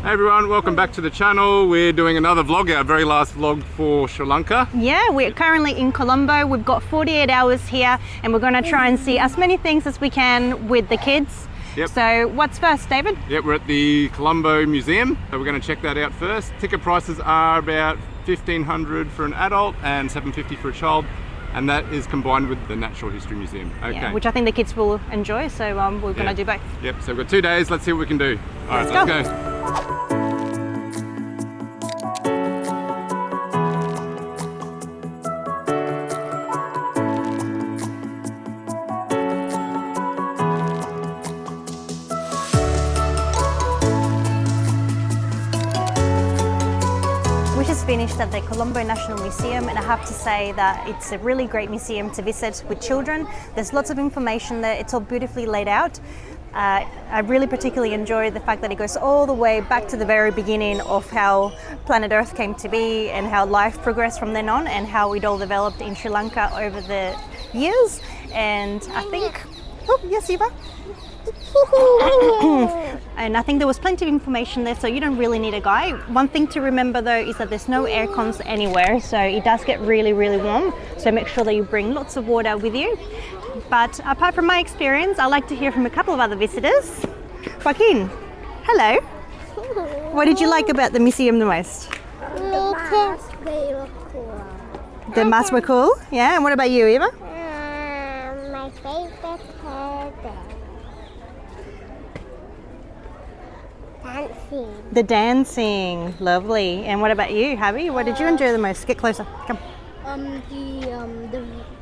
Hey everyone, welcome back to the channel. We're doing another vlog, our very last vlog for Sri Lanka. Yeah, we're currently in Colombo. We've got 48 hours here and we're going to try and see as many things as we can with the kids. Yep. So what's first, David? Yep, we're at the Colombo Museum, so we're going to check that out first. Ticket prices are about $1,500 for an adult and $750 for a child, and that is combined with the Natural History Museum. Okay. Yeah, which I think the kids will enjoy, so we're going to do both. Yep, so we've got 2 days, let's see what we can do. All right, let's go. Finished at the Colombo National Museum, and I have to say that it's a really great museum to visit with children. There's lots of information there, it's all beautifully laid out. I really particularly enjoy the fact that it goes all the way back to the very beginning of how planet Earth came to be and how life progressed from then on and how it all developed in Sri Lanka over the years. And I think, oh yes Eva. And I think there was plenty of information there, so you don't really need a guide. One thing to remember though is that there's no air cons anywhere, so it does get really warm, so make sure that you bring lots of water with you. But apart from my experience, I like to hear from a couple of other visitors. Joaquin, hello. What did you like about the museum the most? The masks were cool? Yeah, and what about you, Eva? My favorite part dancing. The dancing, lovely. And what about you, Javi? What did you enjoy the most? Get closer, come.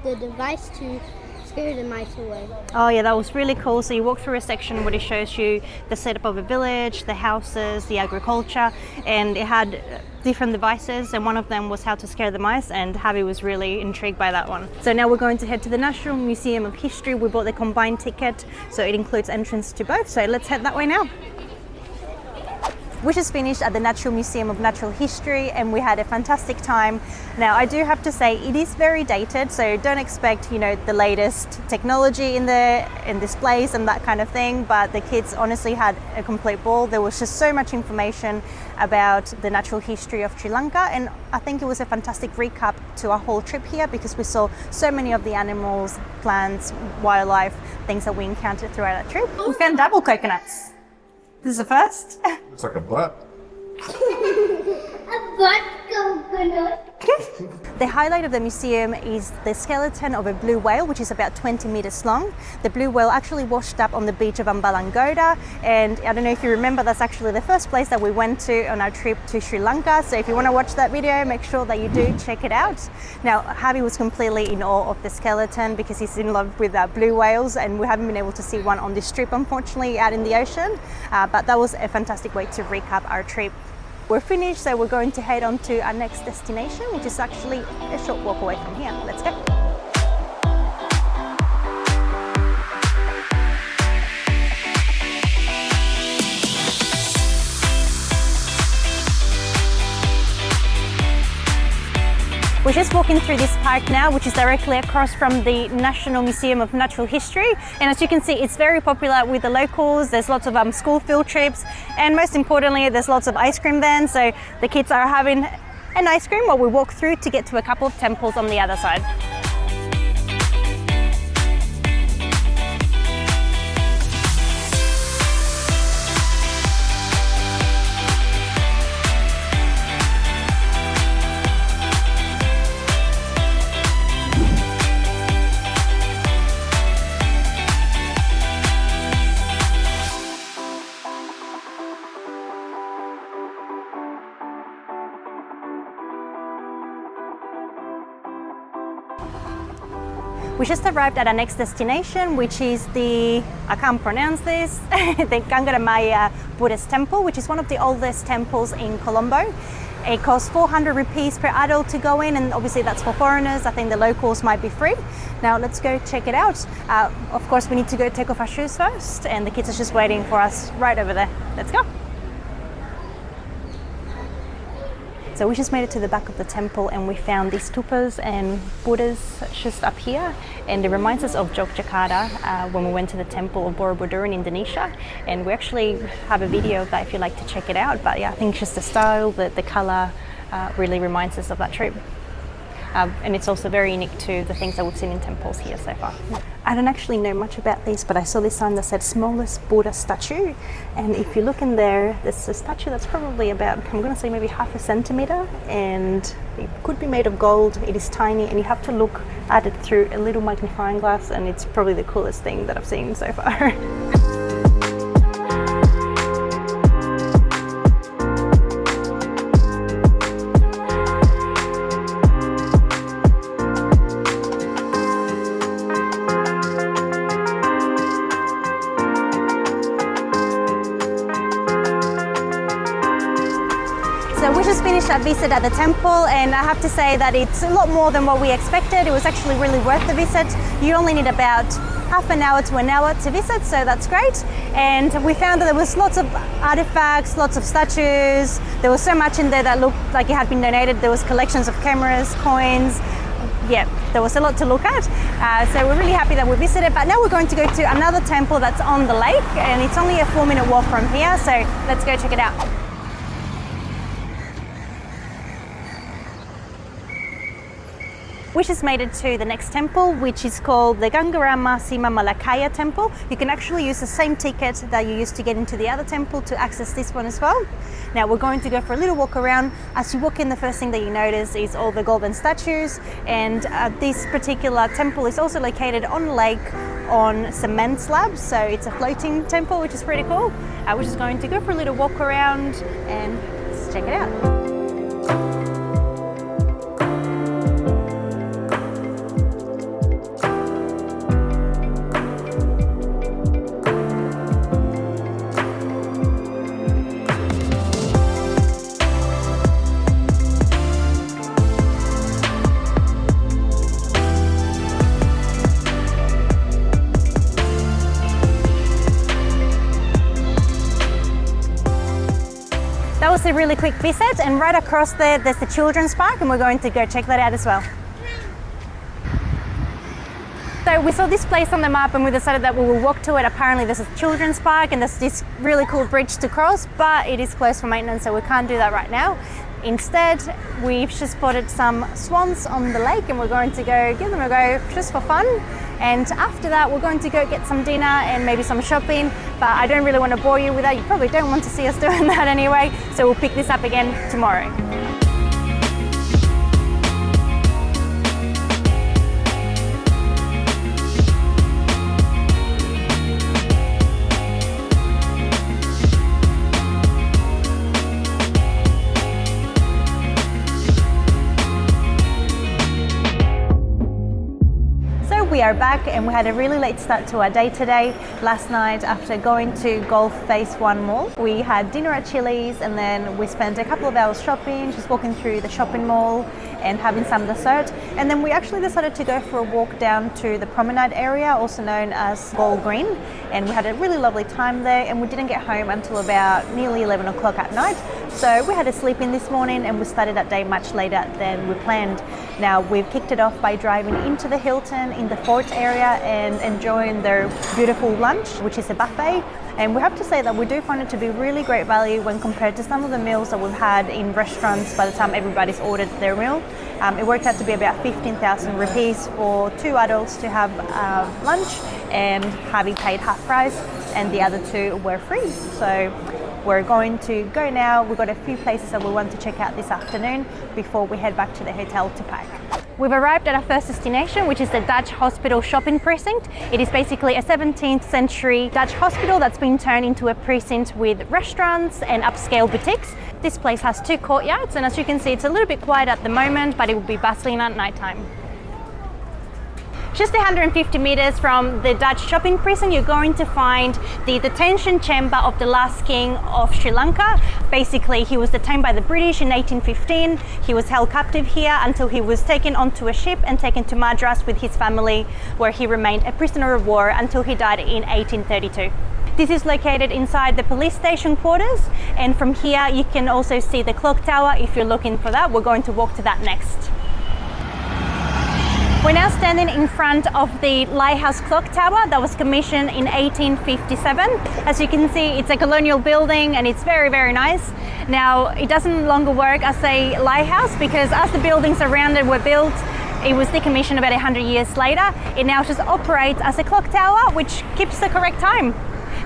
The device to scare the mice away. Oh yeah, that was really cool. So you walk through a section where it shows you the setup of a village, the houses, the agriculture, and it had different devices, and one of them was how to scare the mice, and Javi was really intrigued by that one. So now we're going to head to the National Museum of History. We bought the combined ticket, so it includes entrance to both. So let's head that way now. We just finished at the Natural Museum of Natural History and we had a fantastic time. Now I do have to say it is very dated, so don't expect, you know, the latest technology in displays and that kind of thing, but the kids honestly had a complete ball. There was just so much information about the natural history of Sri Lanka, and I think it was a fantastic recap to our whole trip here because we saw so many of the animals, plants, wildlife, things that we encountered throughout our trip. We found double coconuts. This is the first. Looks like a butt. A butt coconut. The highlight of the museum is the skeleton of a blue whale, which is about 20 meters long. The blue whale actually washed up on the beach of Ambalangoda, and I don't know if you remember, that's actually the first place that we went to on our trip to Sri Lanka. So if you want to watch that video, make sure that you do check it out. Now, Javi was completely in awe of the skeleton because he's in love with blue whales, and we haven't been able to see one on this trip, unfortunately, out in the ocean. But that was a fantastic way to recap our trip. We're finished, so we're going to head on to our next destination, which is actually a short walk away from here. Let's go. We're just walking through this park now, which is directly across from the National Museum of Natural History. And as you can see, it's very popular with the locals. There's lots of school field trips. And most importantly, there's lots of ice cream vans. So the kids are having an ice cream while we walk through to get to a couple of temples on the other side. We just arrived at our next destination, which is the, I can't pronounce this, the Gangaramaya Buddhist temple, which is one of the oldest temples in Colombo. It costs 400 rupees per adult to go in, and obviously that's for foreigners. I think the locals might be free. Now let's go check it out. Of course, we need to go take off our shoes first, and the kids are just waiting for us right over there. Let's go. So we just made it to the back of the temple and we found these stupas and Buddhas just up here, and it reminds us of Yogyakarta when we went to the temple of Borobudur in Indonesia, and we actually have a video of that if you'd like to check it out. But yeah, I think just the style, the colour really reminds us of that trip. And it's also very unique to the things that we've seen in temples here so far. I don't actually know much about these, but I saw this sign that said smallest Buddha statue, and if you look in there, there's a statue that's probably about, I'm going to say maybe half a centimetre, and it could be made of gold. It is tiny and you have to look at it through a little magnifying glass, and it's probably the coolest thing that I've seen so far. So we just finished that visit at the temple, and I have to say that it's a lot more than what we expected. It was actually really worth the visit. You only need about half an hour to an hour to visit, so that's great. And we found that there was lots of artifacts, lots of statues. There was so much in there that looked like it had been donated. There was collections of cameras, coins. Yeah, there was a lot to look at. So we're really happy that we visited, but now we're going to go to another temple that's on the lake, and it's only a 4-minute walk from here, so let's go check it out. We just made it to the next temple, which is called the Gangarama Sima Malakaya Temple. You can actually use the same ticket that you used to get into the other temple to access this one as well. Now we're going to go for a little walk around. As you walk in, the first thing that you notice is all the golden statues, and this particular temple is also located on a lake on cement slabs, so it's a floating temple, which is pretty cool. We're just going to go for a little walk around and let's check it out. That was a really quick visit, and right across there there's the children's park, and we're going to go check that out as well. So we saw this place on the map and we decided that we will walk to it. Apparently there's a children's park and there's this really cool bridge to cross, but it is closed for maintenance, so we can't do that right now. Instead, we've just spotted some swans on the lake and we're going to go give them a go just for fun. And after that, we're going to go get some dinner and maybe some shopping, but I don't really want to bore you with that. You probably don't want to see us doing that anyway, so we'll pick this up again tomorrow. We are back and we had a really late start to our day today. Last night, after going to Golf Face 1 mall, we had dinner at Chili's and then we spent a couple of hours shopping, just walking through the shopping mall and having some dessert. And then we actually decided to go for a walk down to the promenade area, also known as Galbokka Green. And we had a really lovely time there, and we didn't get home until about nearly 11 o'clock at night. So we had a sleep in this morning and we started that day much later than we planned. Now we've kicked it off by driving into the Hilton in the Fort area and enjoying their beautiful lunch, which is a buffet. And we have to say that we do find it to be really great value when compared to some of the meals that we've had in restaurants by the time everybody's ordered their meal. It worked out to be about 15,000 rupees for 2 adults to have lunch, and having paid half price, and the other 2 were free. So we're going to go now. We've got a few places that we want to check out this afternoon before we head back to the hotel to pack. We've arrived at our first destination, which is the Dutch Hospital Shopping Precinct. It is basically a 17th century Dutch hospital that's been turned into a precinct with restaurants and upscale boutiques. This place has 2 courtyards, and as you can see, it's a little bit quiet at the moment, but it will be bustling at night time. Just 150 meters from the Dutch shopping precinct, you're going to find the detention chamber of the last king of Sri Lanka. Basically, he was detained by the British in 1815. He was held captive here until he was taken onto a ship and taken to Madras with his family, where he remained a prisoner of war until he died in 1832. This is located inside the police station quarters, and from here you can also see the clock tower if you're looking for that. We're going to walk to that next. We're now standing in front of the lighthouse clock tower that was commissioned in 1857. As you can see, it's a colonial building and it's very, very nice. Now, it doesn't longer work as a lighthouse because as the buildings around it were built, it was decommissioned about 100 years later. It now just operates as a clock tower, which keeps the correct time.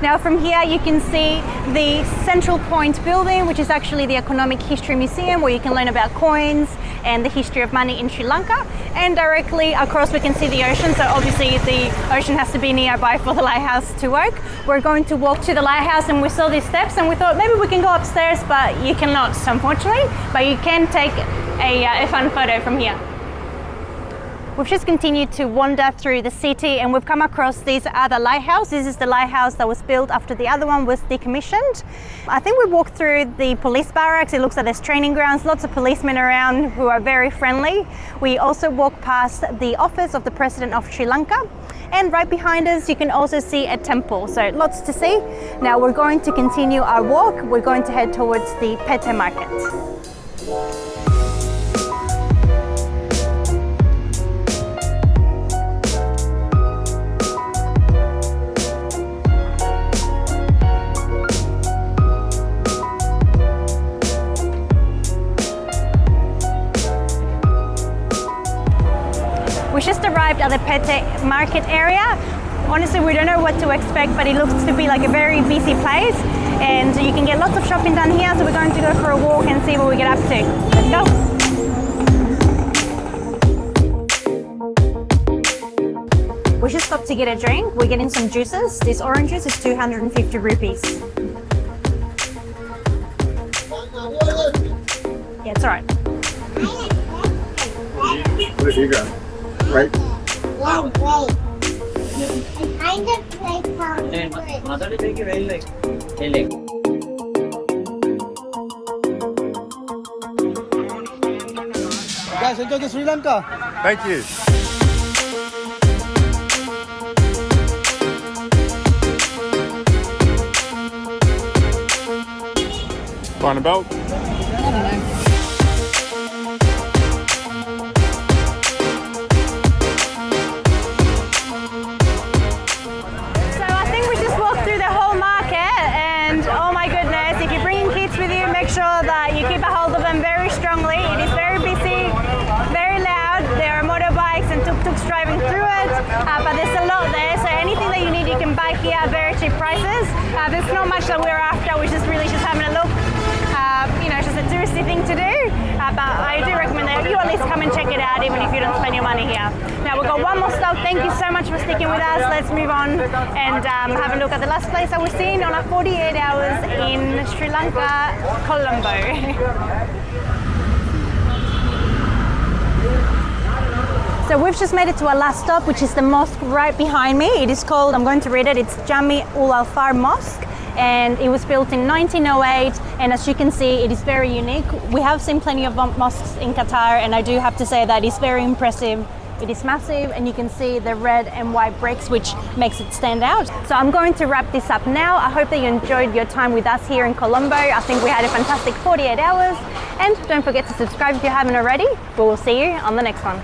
Now from here you can see the Central Point building, which is actually the Economic History Museum, where you can learn about coins and the history of money in Sri Lanka. And directly across we can see the ocean, so obviously the ocean has to be nearby for the lighthouse to work. We're going to walk to the lighthouse, and we saw these steps and we thought maybe we can go upstairs, but you cannot, unfortunately, but you can take a fun photo from here. We've just continued to wander through the city and we've come across this other lighthouse. This is the lighthouse that was built after the other one was decommissioned. I think we walked through the police barracks. It looks like there's training grounds, lots of policemen around who are very friendly. We also walked past the office of the President of Sri Lanka. And right behind us, you can also see a temple. So lots to see. Now we're going to continue our walk. We're going to head towards the Pete market. We just arrived at the Pete market area. Honestly, we don't know what to expect, but it looks to be like a very busy place, and you can get lots of shopping done here, so we're going to go for a walk and see what we get up to. Let's go. We just stopped to get a drink. We're getting some juices. This orange juice is 250 rupees. Yeah, it's alright. What have you got? Right? Yeah, great. I kind of like Guys, enjoy the Sri Lanka. Thank you. Find a belt? I don't know. Sure that you keep a hold of them very strongly. It is very busy, very loud. There are motorbikes and tuk-tuks driving through it, but there's a lot there, so anything that you need you can buy here at very cheap prices. There's not much that we're after, we're just really just having a look. It's just a touristy thing to do, but I do recommend that you at least come and check it out even if you don't spend your money here. Now we've got one more stop. Thank you so much for sticking with us. Let's move on and have a look at the last place that we're seeing on our 48 hours in Sri Lanka, Colombo. So we've just made it to our last stop, which is the mosque right behind me. It is called, I'm going to read it, it's Jamia Mosque. And it was built in 1908, and as you can see, it is very unique. We have seen plenty of mosques in Qatar, and I do have to say that it's very impressive. It is massive, and you can see the red and white bricks, which makes it stand out. So I'm going to wrap this up now. I hope that you enjoyed your time with us here in Colombo. I think we had a fantastic 48 hours, and don't forget to subscribe if you haven't already. We will see you on the next one.